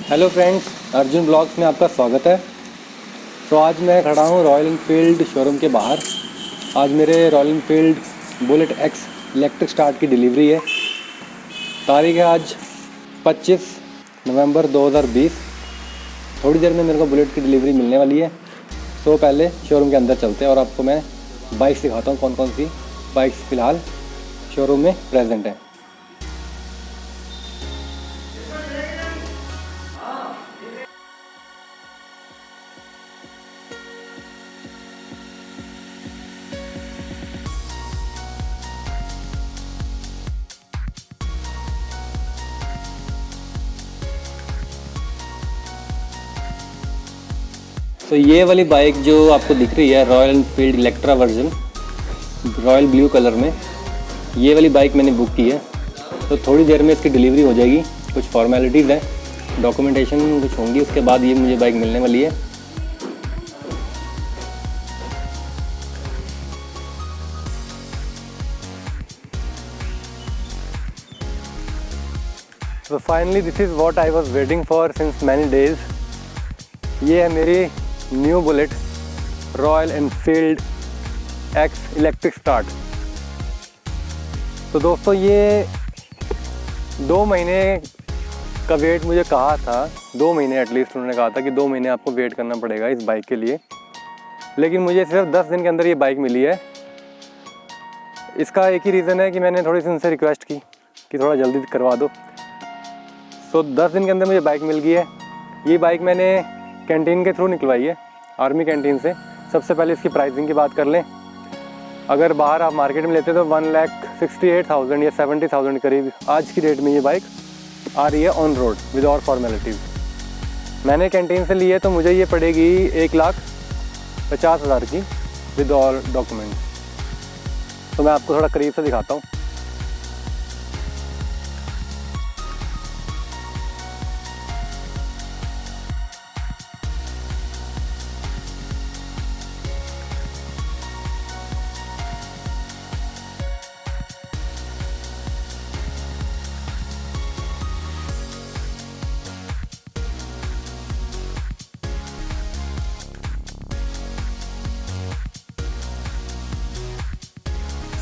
Hello friends, Arjun blogs में आपका स्वागत है। तो आज मैं खड़ा हूँ रॉयल एनफील्ड शोरूम के बाहर। आज मेरे royal Enfield bullet x electric start की डिलीवरी है। तारीख है आज 25 नवंबर 2020। थोड़ी देर में मेरे को बुलेट की डिलीवरी मिलने वाली है। तो पहले शोरूम के अंदर चलते हैं और आपको मैं बाइक दिखाता हूँ, कौन कौन सी बाइक्स फ़िलहाल शोरूम में प्रेजेंट हैं। तो ये वाली बाइक जो आपको दिख रही है royal Enfield Electra version royal blue colour में, ये वाली बाइक मैंने बुक की है। तो थोड़ी देर में इसकी डिलीवरी हो जाएगी। कुछ फॉर्मेलिटीज़ हैं, डॉक्यूमेंटेशन कुछ होंगी, उसके बाद ये मुझे बाइक मिलने वाली है। तो finally this is what I was waiting for since many days. ये है मेरी new bullet royal Enfield x electric start. तो दोस्तों ये 2 महीने का वेट मुझे कहा था, 2 महीने एटलीस्ट उन्होंने कहा था कि 2 महीने आपको वेट करना पड़ेगा इस बाइक के लिए। लेकिन मुझे सिर्फ 10 दिन के अंदर ये बाइक मिली है। इसका एक ही रीज़न है कि मैंने थोड़ी सी उनसे रिक्वेस्ट की कि थोड़ा जल्दी करवा दो। तो 10 दिन के अंदर मुझे बाइक मिल गई है। ये बाइक मैंने कैंटीन के थ्रू निकलवाई है, आर्मी कैंटीन से। सबसे पहले इसकी प्राइसिंग की बात कर लें। अगर बाहर आप मार्केट में लेते तो 1,68,000 या 70,000 करीब आज की डेट में ये बाइक आ रही है ऑन रोड विद और फॉर्मेलिटीज़। मैंने कैंटीन से ली है तो मुझे ये पड़ेगी 1,50,000 की विद और डॉक्यूमेंट्स। तो मैं आपको थोड़ा करीब से दिखाता हूँ।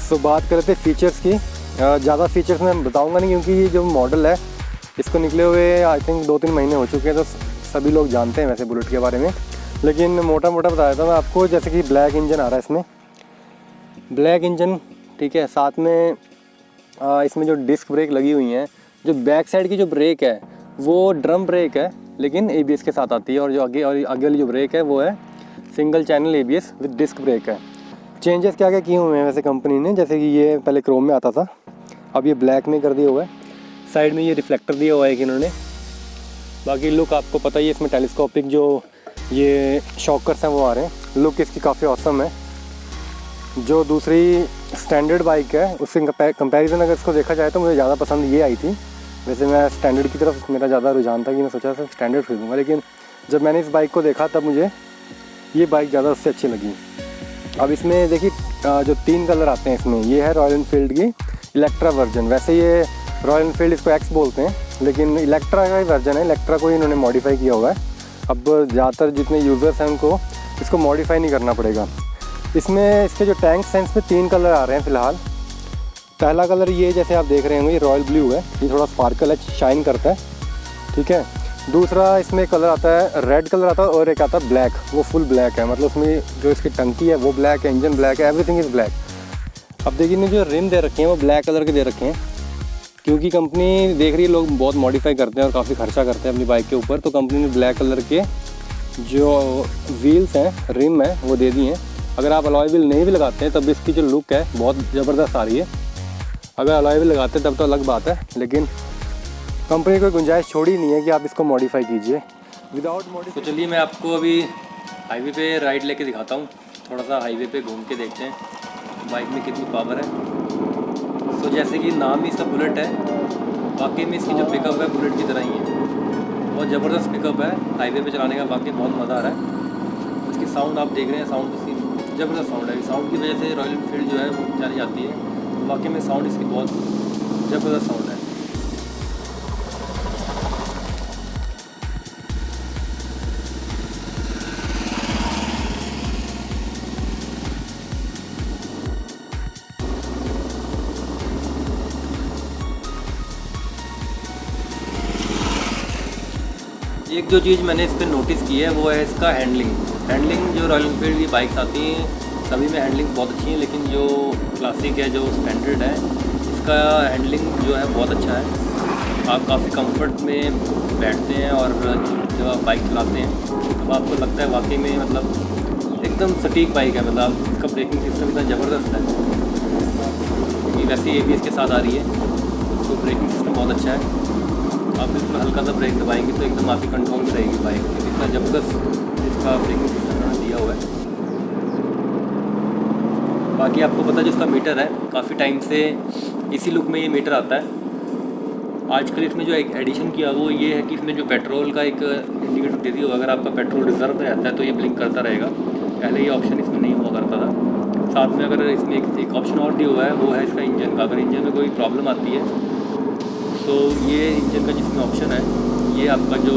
तो बात करते हैं फ़ीचर्स की। ज़्यादा फ़ीचर्स मैं बताऊंगा नहीं, क्योंकि ये जो मॉडल है इसको निकले हुए आई थिंक 2-3 महीने हो चुके हैं। तो सभी लोग जानते हैं वैसे बुलेट के बारे में, लेकिन मोटा मोटा बता देता हूँ मैं आपको। जैसे कि ब्लैक इंजन आ रहा है इसमें, ब्लैक इंजन, ठीक है। साथ में इसमें जो डिस्क ब्रेक लगी हुई हैं, जो बैक साइड की जो ब्रेक है वो ड्रम ब्रेक है लेकिन ABS के साथ आती है। और जो आगे वाली जो ब्रेक है वो है single channel ABS with disc brake है। चेंजेस क्या क्या किए हुए हैं वैसे कंपनी ने, जैसे कि ये पहले क्रोम में आता था, अब ये ब्लैक में कर दिया हुआ है। साइड में ये रिफ्लेक्टर दिया हुआ है कि इन्होंने। बाकी लुक आपको पता ही है, इसमें टेलीस्कोपिक जो ये शॉकर्स हैं वो आ रहे हैं। लुक इसकी काफ़ी ऑसम है। जो दूसरी स्टैंडर्ड बाइक है उससे कंपैरिजन अगर इसको देखा जाए तो मुझे ज़्यादा पसंद ये आई थी। वैसे मैं स्टैंडर्ड की तरफ मेरा ज़्यादा रुझान था कि मैं सोचा था स्टैंडर्ड खरीदूँगा, लेकिन जब मैंने इस बाइक को देखा तब मुझे ये बाइक ज़्यादा उससे अच्छी लगी। अब इसमें देखिए जो 3 कलर आते हैं इसमें, ये है रॉयल एनफील्ड की इलेक्ट्रा वर्जन। वैसे ये रॉयल एनफील्ड इसको एक्स बोलते हैं, लेकिन इलेक्ट्रा का ही वर्जन है। इलेक्ट्रा को ही इन्होंने मॉडिफाई किया हुआ है। अब ज़्यादातर जितने यूज़र्स हैं उनको इसको मॉडिफाई नहीं करना पड़ेगा। इसमें इसके जो टैंक्स हैं इसमें 3 कलर आ रहे हैं फ़िलहाल। पहला कलर ये जैसे आप देख रहे होंगे, ये रॉयल ब्लू है, ये थोड़ा स्पार्कल है, शाइन करता है, ठीक है। दूसरा इसमें कलर आता है रेड कलर आता है, और एक आता है ब्लैक, वो फुल ब्लैक है। मतलब उसमें जो इसकी टंकी है वो ब्लैक है, इंजन ब्लैक है, एवरीथिंग इज़ ब्लैक। अब देखिए जो रिम दे रखे हैं वो ब्लैक कलर के दे रखे हैं, क्योंकि कंपनी देख रही है लोग बहुत मॉडिफाई करते हैं और काफ़ी खर्चा करते हैं अपनी बाइक के ऊपर। तो कंपनी ने ब्लैक कलर के जो व्हील्स हैं, रिम है, वो दे दी हैं। अगर आप अलॉय व्हील नहीं भी लगाते हैं तब इसकी जो लुक है बहुत ज़बरदस्त आ रही है। अगर अलॉय व्हील लगाते हैं तब तो अलग बात है, लेकिन कंपनी कोई गुंजाइश छोड़ी नहीं है कि आप इसको मॉडिफाई कीजिए विदाउट मॉडिफाई। तो चलिए मैं आपको अभी हाईवे पे राइड लेके दिखाता हूँ। थोड़ा सा हाईवे पे घूम के देखते हैं बाइक में कितनी पावर है। तो जैसे कि नाम ही इसका बुलेट है, वाकई में इसकी जो पिकअप है बुलेट की तरह ही है। बहुत ज़बरदस्त पिकअप है, हाईवे पे चलाने का वाकई बहुत मज़ा आ रहा है। इसकी साउंड आप देख रहे हैं, साउंड इसकी ज़बरदस्त साउंड है। साउंड की वजह से रॉयल एनफील्ड जो है वो जानी जाती है। तो वाकई में साउंड इसकी बहुत ज़बरदस्त साउंड है। एक जो चीज़ मैंने इस पर नोटिस की है वो है इसका हैंडलिंग। जो रॉयल एनफील्ड की बाइक्स आती हैं सभी में हैंडलिंग बहुत अच्छी है, लेकिन जो क्लासिक है, जो स्टैंडर्ड है, इसका हैंडलिंग जो है बहुत अच्छा है। आप काफ़ी कंफर्ट में बैठते हैं और जब आप बाइक चलाते हैं तब आपको लगता है वाकई में मतलब एकदम सटीक बाइक है। मतलब इसका ब्रेकिंग सिस्टम इतना ज़बरदस्त है कि वैसे ABS के साथ आ रही है, तो ब्रेकिंग सिस्टम बहुत अच्छा है। आप बिल्कुल हल्का सा ब्रेक दबाएंगे तो एकदम आपकी कंट्रोल में रहेगी बाइक। इतना ज़बरदस्त इसका ब्रेकिंग सिस्टम मैंने दिया हुआ है। बाकी आपको पता है जो इसका मीटर है, काफ़ी टाइम से इसी लुक में ये मीटर आता है। आजकल इसमें जो एक एडिशन किया वो ये है कि इसमें जो पेट्रोल का एक इंडिकेटर दे दिया, अगर आपका पेट्रोल रिजर्व में रहता है तो ये ब्लिंक करता रहेगा। पहले ये ऑप्शन इसमें नहीं हुआ करता था। साथ में अगर इसमें एक ऑप्शन और दिया हुआ है वो है इसका इंजन का। अगर इंजन में कोई प्रॉब्लम आती है तो ये इंजन का जिसमें ऑप्शन है ये आपका जो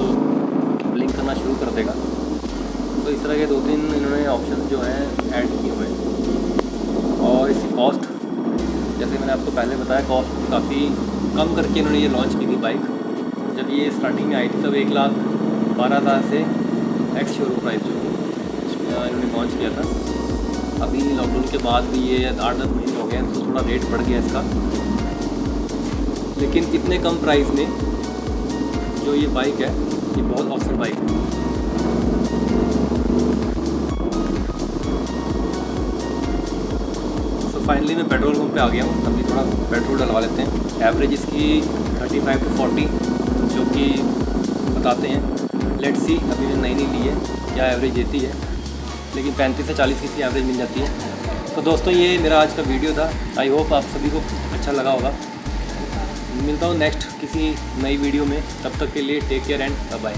ब्लिंक करना शुरू कर देगा। तो इस तरह के 2-3 इन्होंने ऑप्शन जो है ऐड किए हुए हैं। और इसकी कॉस्ट जैसे मैंने आपको पहले बताया, कॉस्ट काफ़ी कम करके इन्होंने ये लॉन्च की थी बाइक। जब ये स्टार्टिंग में आई थी तब 1,12,000 से एक्स शोरूम प्राइस जो इन्होंने लॉन्च किया था। अभी लॉकडाउन के बाद भी ये 8-10 महीने हो गए हैं तो थोड़ा रेट बढ़ गया इसका, लेकिन इतने कम प्राइस में जो ये बाइक है ये बहुत ऑसम बाइक है। तो फाइनली मैं पेट्रोल पंप पे आ गया हूँ। अभी थोड़ा पेट्रोल डलवा लेते हैं। एवरेज इसकी 35 to 40 जो कि बताते हैं। लेट्स सी, अभी मैंने नई नहीं ली है क्या एवरेज देती है, लेकिन 35 से 40 की एवरेज मिल जाती है। तो दोस्तों ये मेरा आज का वीडियो था। आई होप आप सभी को अच्छा लगा होगा। मिलता हूँ नेक्स्ट किसी नई वीडियो में, तब तक के लिए take care and bye bye.